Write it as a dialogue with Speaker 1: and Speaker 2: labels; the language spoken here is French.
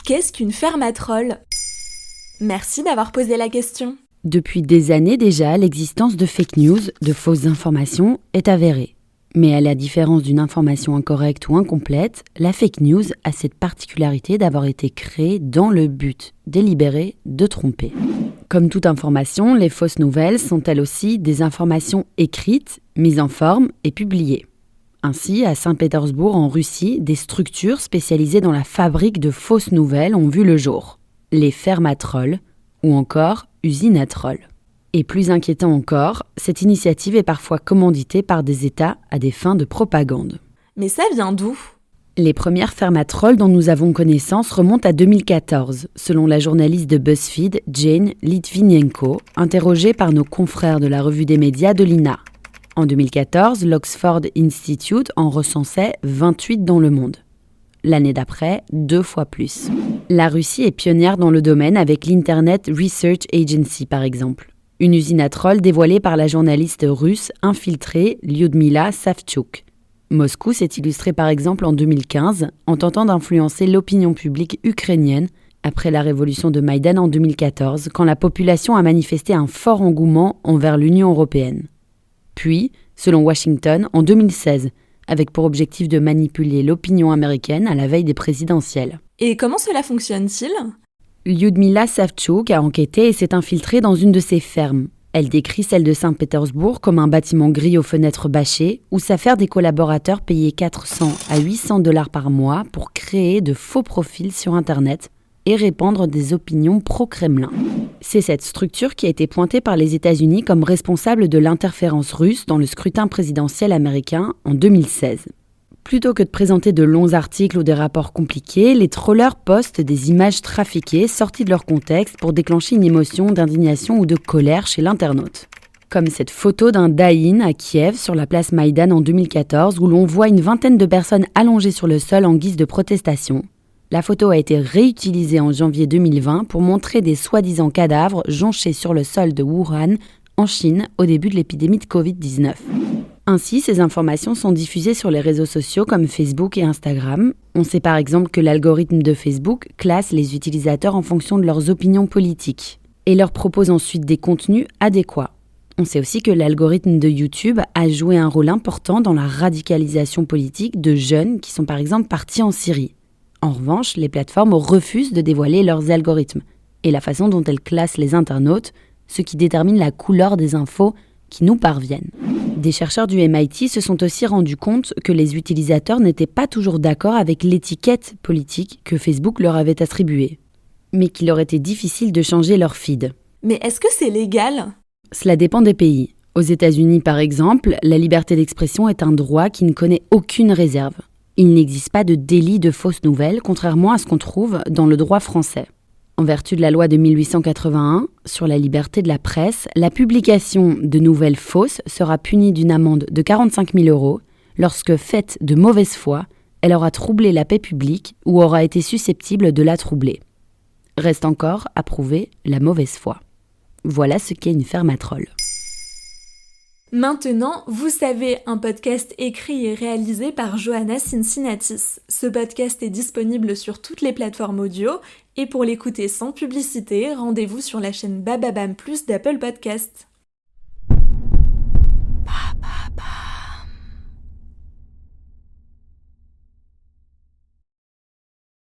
Speaker 1: Qu'est-ce qu'une fermatroll ? Merci d'avoir posé la question.
Speaker 2: Depuis des années déjà, l'existence de fake news, de fausses informations, est avérée. Mais à la différence d'une information incorrecte ou incomplète, la fake news a cette particularité d'avoir été créée dans le but délibéré de tromper. Comme toute information, les fausses nouvelles sont elles aussi des informations écrites, mises en forme et publiées. Ainsi, à Saint-Pétersbourg, en Russie, des structures spécialisées dans la fabrique de fausses nouvelles ont vu le jour. Les fermatrolls ou encore usines à trolls. Et plus inquiétant encore, cette initiative est parfois commanditée par des États à des fins de propagande.
Speaker 1: Mais ça vient d'où ?
Speaker 2: Les premières fermatrolls dont nous avons connaissance remontent à 2014, selon la journaliste de BuzzFeed, Jane Litvinenko, interrogée par nos confrères de la revue des médias de l'INA. En 2014, l'Oxford Institute en recensait 28 dans le monde. L'année d'après, 2 fois plus. La Russie est pionnière dans le domaine avec l'Internet Research Agency par exemple. Une usine à trolls dévoilée par la journaliste russe infiltrée Lyudmila Savchuk. Moscou s'est illustré par exemple en 2015 en tentant d'influencer l'opinion publique ukrainienne après la révolution de Maïdan en 2014 quand la population a manifesté un fort engouement envers l'Union européenne. Puis, selon Washington, en 2016, avec pour objectif de manipuler l'opinion américaine à la veille des présidentielles.
Speaker 1: Et comment cela fonctionne-t-il ?
Speaker 2: Lyudmila Savchuk a enquêté et s'est infiltrée dans une de ses fermes. Elle décrit celle de Saint-Pétersbourg comme un bâtiment gris aux fenêtres bâchées où s'affairent des collaborateurs payés 400 à 800 $ par mois pour créer de faux profils sur Internet et répandre des opinions pro-Kremlin. C'est cette structure qui a été pointée par les États-Unis comme responsable de l'interférence russe dans le scrutin présidentiel américain en 2016. Plutôt que de présenter de longs articles ou des rapports compliqués, les trollers postent des images trafiquées sorties de leur contexte pour déclencher une émotion d'indignation ou de colère chez l'internaute. Comme cette photo d'un die-in à Kiev sur la place Maïdan en 2014 où l'on voit une vingtaine de personnes allongées sur le sol en guise de protestation. La photo a été réutilisée en janvier 2020 pour montrer des soi-disant cadavres jonchés sur le sol de Wuhan, en Chine, au début de l'épidémie de Covid-19. Ainsi, ces informations sont diffusées sur les réseaux sociaux comme Facebook et Instagram. On sait par exemple que l'algorithme de Facebook classe les utilisateurs en fonction de leurs opinions politiques et leur propose ensuite des contenus adéquats. On sait aussi que l'algorithme de YouTube a joué un rôle important dans la radicalisation politique de jeunes qui sont par exemple partis en Syrie. En revanche, les plateformes refusent de dévoiler leurs algorithmes et la façon dont elles classent les internautes, ce qui détermine la couleur des infos qui nous parviennent. Des chercheurs du MIT se sont aussi rendus compte que les utilisateurs n'étaient pas toujours d'accord avec l'étiquette politique que Facebook leur avait attribuée, mais qu'il leur était difficile de changer leur feed.
Speaker 1: Mais est-ce que c'est légal ?
Speaker 2: Cela dépend des pays. Aux États-Unis, par exemple, la liberté d'expression est un droit qui ne connaît aucune réserve. Il n'existe pas de délit de fausses nouvelles, contrairement à ce qu'on trouve dans le droit français. En vertu de la loi de 1881 sur la liberté de la presse, la publication de nouvelles fausses sera punie d'une amende de 45 000 € lorsque, faite de mauvaise foi, elle aura troublé la paix publique ou aura été susceptible de la troubler. Reste encore à prouver la mauvaise foi. Voilà ce qu'est une fermatroll.
Speaker 1: Maintenant, vous savez, un podcast écrit et réalisé par Johanna Cincinnatis. Ce podcast est disponible sur toutes les plateformes audio et pour l'écouter sans publicité, rendez-vous sur la chaîne Bababam Plus d'Apple Podcast.